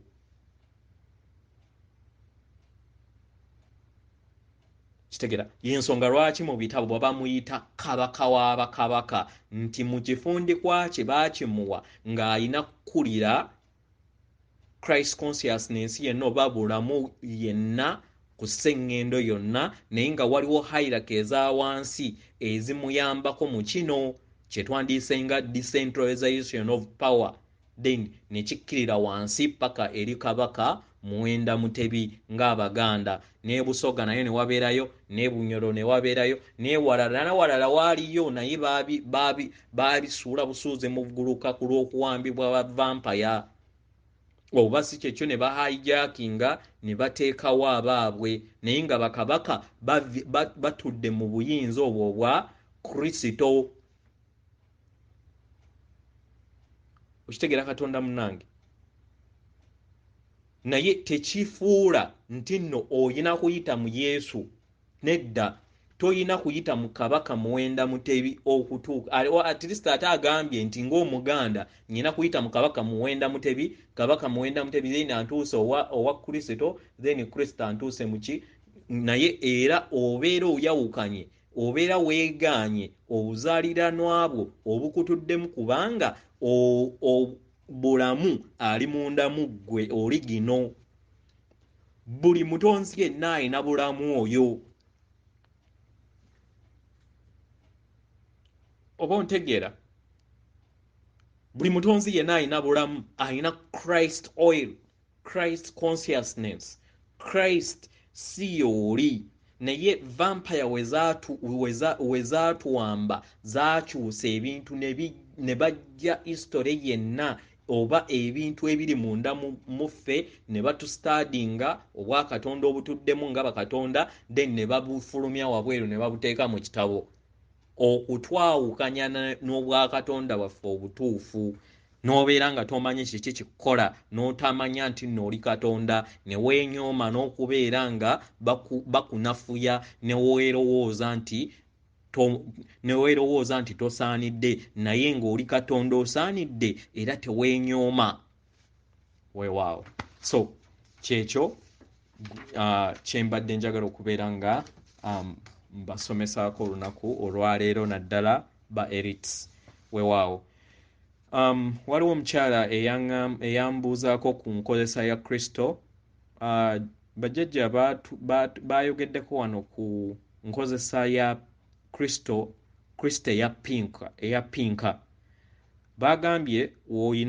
Kitegera y'ensonga lwaki mu bitabo baba muyita kabaka w'abakabaka, nti mu kifundikwa kye baakimuwa ng'alina kukulira Christ consciousness yenna oba bulamu yenna ku sseŋŋendo yonna, naye nga waliwo hierarchy eza wansi ezimuyambako mu kino kye twandiyise nga decentralization of power, then ne kikkirira wansi paka eri Kabaka Muwenda Mutebi ng'Abaganda, ne Busoga naye ne wabeerayo, ne Bunyoro ne wabeerayo, ne walala waaliyo naye baabisuula busuuze mu gguluka ku lw'okuwambibwa ba vampire, oba si kyekyo ne bahijackinga ne bateekawo abaabwe, naye nga bakabaka batudde mu buyinza obwo obwa Kristo. Okitegera Katonda munnange? Naye tekifuula nti nno oyina kuyita mu Yesu. Nedda, toyina kuyita mu Kabaka Muwenda Mutebi okutuuka. At least ate agambye nti ng'Omuganda nyina kuyita mu Kabaka Muwenda Mutebi, Kabaka Muwenda Mutebi then antuuse owa Kristo, then Kristo antuuse muki. Naye era obeera oyawukanye, obeera weegaanye obuzaaliranwa bwo obukutuddemu, kubanga bulamu ali munda mu ggwe oli gino. Buli mutonzi yenna alina bulamu oyo. Oba ontegeera? Buli mutonzi yenna alina bulamu, alina Christ oil, Christ consciousness. Christ si y'oli. Naye vampire we zaatuwamba zaakyusa ebintu ne bajja history yenna oba ebintu ebiri munda muffe ne batustadinga obwakatonda obutuddemu nga bakatonda, then ne babufulumya wabweru ne babuteeka mu kitabo okutwawukanya n'obwakatonda bwaffe obutuufu, n'obeera nga tomanyi kiki kikukola, n'otamanya nti nno oli katonda, ne weenyooma n'okubeera nga bakunafuya ne weerowooza nti tosaanidde, naye ng'oli katonda osaanidde era teweenyooma. Weewaawo. So kyekyo kyembadde njagala okubeera nga mbasomesaako olunaku olwaleero naddala ba elites. Weewaawo. Waliwo omukyala eyambuuzaako ku nkozesa ya Kristo. Bajjajja baayogeddeko wano ku nkozesa ya Kristo eya pinka. Baagambye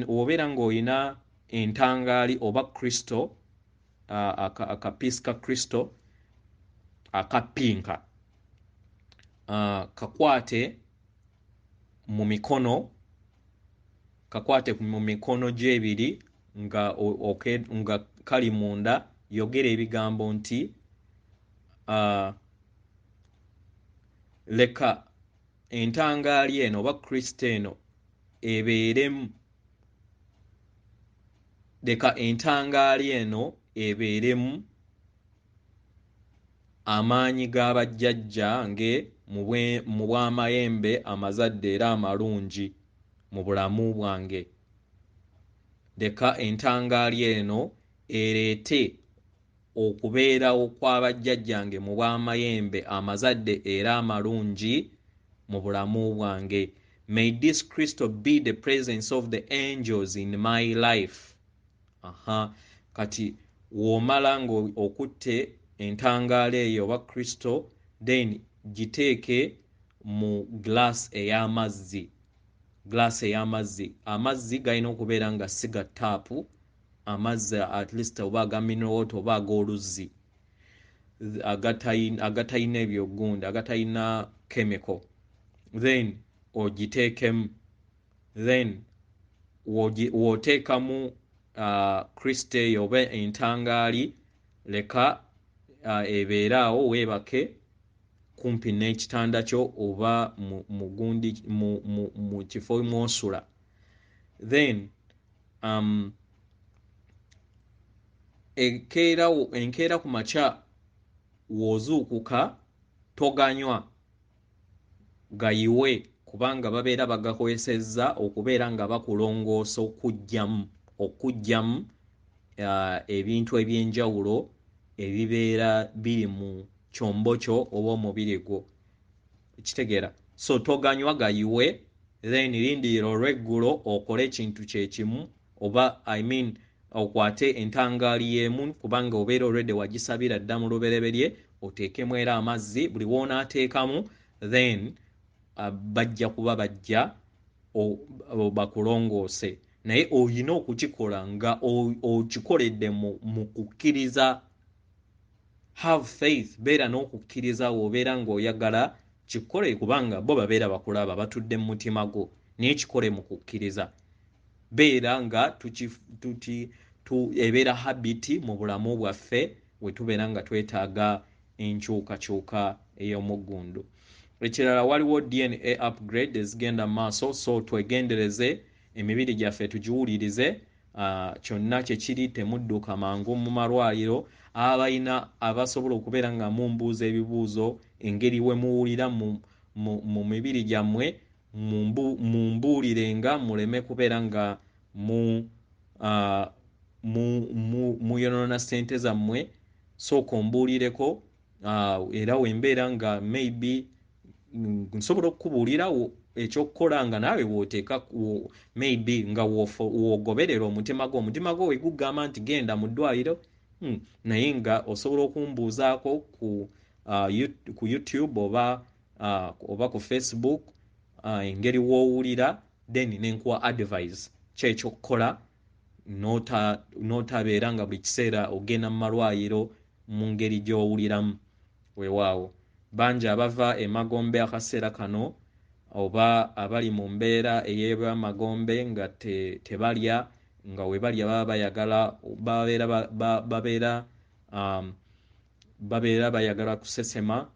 obeera ng'olina entangaali oba Kristo, akapiisi ka Kristo aka pinka, kakwate mu mikono gy'ebiri nga kali munda, yogera ebigambo nti leka entangaali eno oba Kristo eno ebeeremu, leka entangaali eno ebeeremu amaanyi g'abajjajjange mu bw'amayembe amazadde era amalungi mu bulamu bwange. Leka entangaali eno ereete okubeerawo kw'abajjajjange mu bw'amayembe amazadde era amalungi mu bulamu bwange. May this crystal be the presence of the angels in my life. Kati womala ngo okutte entangaala eyo oba crystal, then giteeke mu glass ey'amazzi. Amazzi galina okubeera nga si ga taapu, amazzi at least oba aga mineral water oba ag'oluzzi agatayina ebyogundi, agatayina chemical. Then ogiteekemu, then w'oteekamu crystal eyo oba entangaali, leka ebeere awo weebake kumpi n'ekitanda kyo oba mu kifo mw'osula. Then enkeera ku makya w'ozuukuka toganywa, gayiwe, kubanga babeera bagakozesezza okubeera nga bakulongoosa okuggyamu ebintu eby'enjawulo ebibeera biri mu kyombo kyo oba omubiri gwo. Kitegeera? So toganywa, gayiwe, then lindirira olw'eggulo okole ekintu kye kimu, oba okwate entangaali y'emu, kubanga obeera already wagisabira dda mu lubereberye, oteekemu era amazzi. Buli w'onaateekamu then bajja kuba bajja bakulongoose, naye olina okukikola nga okikoledde mu kukkiriza. Have faith, beera n'okukkiriza w'obeera ng'oyagala kikole, kubanga bo babeera bakulaba, batudde mu mutima gwo, naye kikole mu kukkiriza. Beera nga ebeera habiti mu bulamu bwaffe we tubeera nga twetaaga enkyukakyuka ey'omuggundu. Ekirala, waliwo DNA upgrade ezigenda mu maaso, so twegendereze emibiri gyaffe tugiwulirize. Kyonna kye kiri temudduka mangu mu malwaliro. Abasobola okubeera nga mumbuuza ebibuuzo engeri we muwulira mu mibiri gyammwe, mumbuulirenga, muleme kubeera nga muyonoona ssente zammwe. Sooka ombuulireko, era wembeera nga maybe nsobola okukubuulira ekyokukola nga naawe w'oteeka maybe nga w'ogoberera omutima gwo wegugamba nti genda mu ddwaliro, naye nga osobola okumbuuzaako ku YouTube oba ku Facebook engeri w'owulira, then nenkuwa advice kyekyokukola, n'otabeera nga buli kiseera ogenda mu malwaliro mu ngeri gy'owuliramu. Weewaawo bangi abava emagombe akaseera kano, oba abali mu mbeera ey'amagombe nga tebalya, nga we balya baba bayagala babeera bayagala kusesema.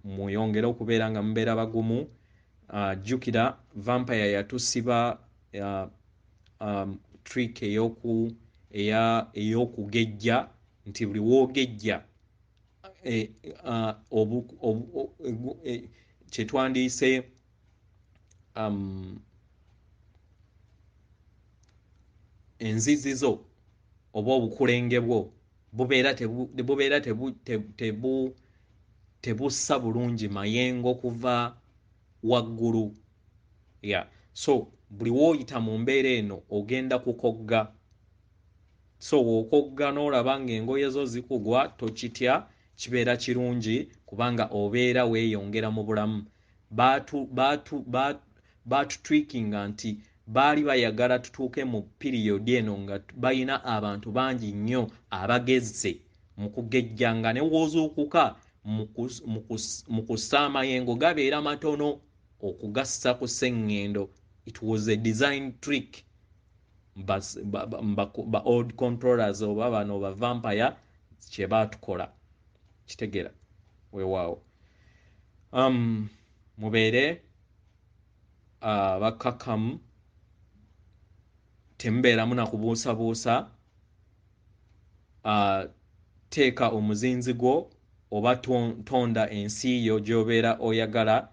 Mweyongere okubeera nga mubeera bagumu. Jjukira vampire yatusiba trick ey'okugejja, nti buli w'ogejja kyetwandiise enzizizo oba obukulenge bwo bubeera tebussa bulungi mayengo kuva waggulu. So buli w'oyita mu mbeera eno ogenda kukogga. So w'okogga n'olaba ng'engoye zo zikugwa, tokitya, kibeera kirungi, kubanga obeera weeyongera mu bulamu. Batutwikinga nti baali bayagala tutuuke mu piriyodi eno nga balina abantu bangi nnyo abagezze mu kugejja, nga ne w'ozuukuka mu kussa amayengo gabeera matono okugassa ku sseŋŋendo. It was a design trick. Ba old controllers oba bano ba vampire kye baatukola. Kitegeera? Weewaawo. Mubeere bakkakkamu, temubeeramu na kubuusabuusa. Teeka omuzinzi gwo oba tonda ensi yo gy'obeera oyagala.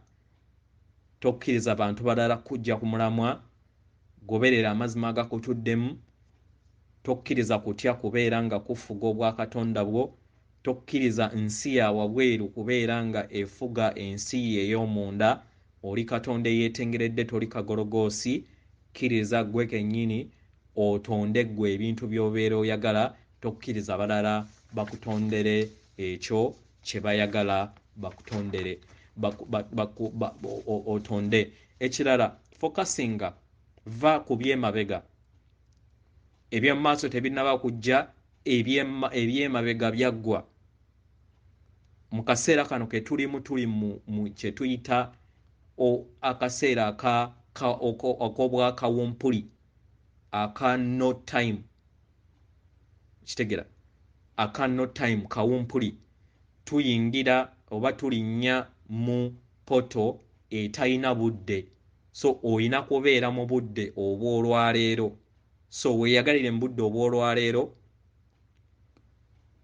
Tokkiriza bantu balala kujja ku mulamwa. Goberera amazima agakutuddemu. Tokkiriza kutya kubeera nga kufuga obwakatonda bwo. Tokkiriza nsi ya wabweru kubeera nga efuga ensi ye ey'omunda. oli katonda eyeetengeredde toli kagologoosi kkiriza gwe kennyini otonde ggwe ebintu by'obeera oyagala tokkiriza balala bakutondere ekyo kye bayagala bakutondere otonde. Ekirala focusinga va ku byemabega eby'amaaso tebinnaba kujja ebyemabega byaggwa. Mu kaseera kano ke tuli mu kye tuyita akaseera ak'obwakawumpuli aka no time. Kitegera aka no time kawumpuli, tuyingira oba tulinnya mu poto etalina budde, so oyina kubeera mu budde obw'olwaleero. So weeyagalire mu budde obw'olwaleero,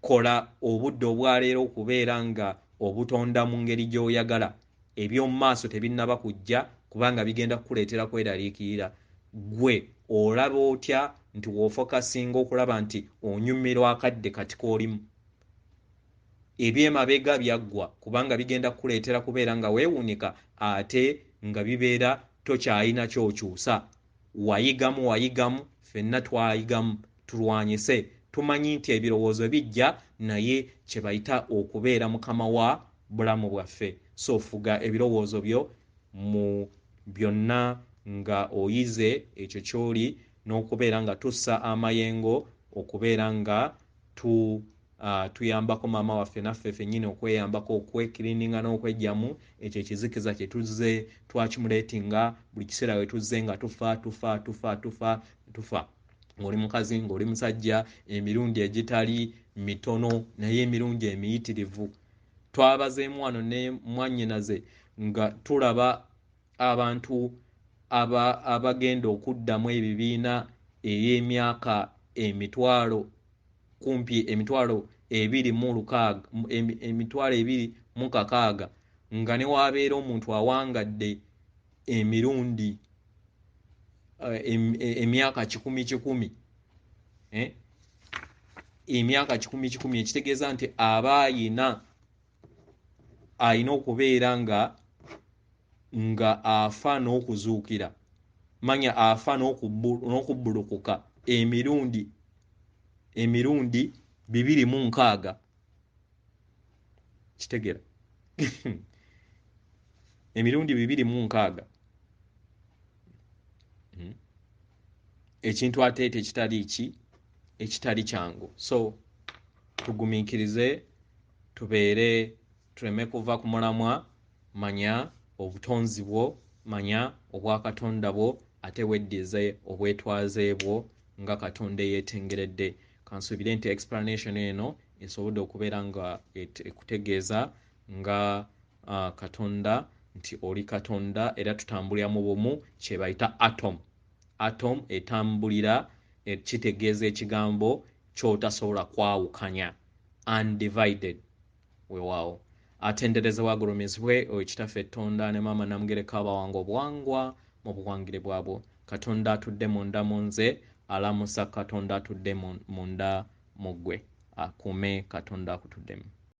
kola obudde obwaleero okubeera nga obutonda mu ngeri gy'oyagala. Eby'omu maaso tebinnaba kujja kubanga bigenda kukuleetera kweraliikirira. Gwe olaba otya nti w'ofokasinga okulaba nti onyumirwa akadde kati k'olimu? Ebyemabega byaggwa kubanga bigenda kukuleetera kubeera nga weewuunika ate nga bibeera tokyalina ky'okyusa. Wayigamu, ffenna twayigamu, tulwanyise. Tumanyi nti ebirowoozo bijja naye kye bayita okubeera mukama wa bulamu bwaffe. So fuga ebirowoozo byo mu byonna nga oyize ekyo ky'oli n'okubeera nga tussa amayengo okubeera nga tuyambako maama waffe naffe ffennyini okweyambako okwekirininga n'okwejjamu ekyo ekizikiza kye tuzze twakimuleetinga buli kiseera we tuzze nga tufa. Ng'oli mukazi, ng'oli musajja, emirundi egitali mitono naye emirundi emiyitirivu. Twabazeemu wano ne mwannyinaze nga tulaba abantu abagenda okuddamu ebibiina ey'emyaka kumpi emitwalo 26 nga ne waabeera omuntu awangadde emirundi emyaka 10 emyaka 10 ekitegeeza nti aba ayina okubeera nga afa n'okuzuukira, manya afa n'okubbulukuka emirundi 206. Kitegera emirundi 206. Ekintu ate ekitali kyangu. So tugumiikirize, tuleme kuva ku mulamwa. Manya obutonzi bwo, manya obwakatonda bwo, ate weddize obwetwaze bwo nga katonda eyeetengeredde. Kansuubire nti explanation eno esobodde okubeera nga ekutegeeza nga katonda nti oli katonda era tutambulira mu bumu kye bayita atom etambulira kitegeeza ekigambo ky'otasobola kwawukanya, undivided. Weewaawo atenderezebwa agulumizibwe ekitaffe ettonda ne maama Namugereka abawanga obuwangwa mu buwangire bwabwo. Katonda atudde munda mu nze alamusa katonda atudde munda mu ggwe. Akuume katonda akutuddemu.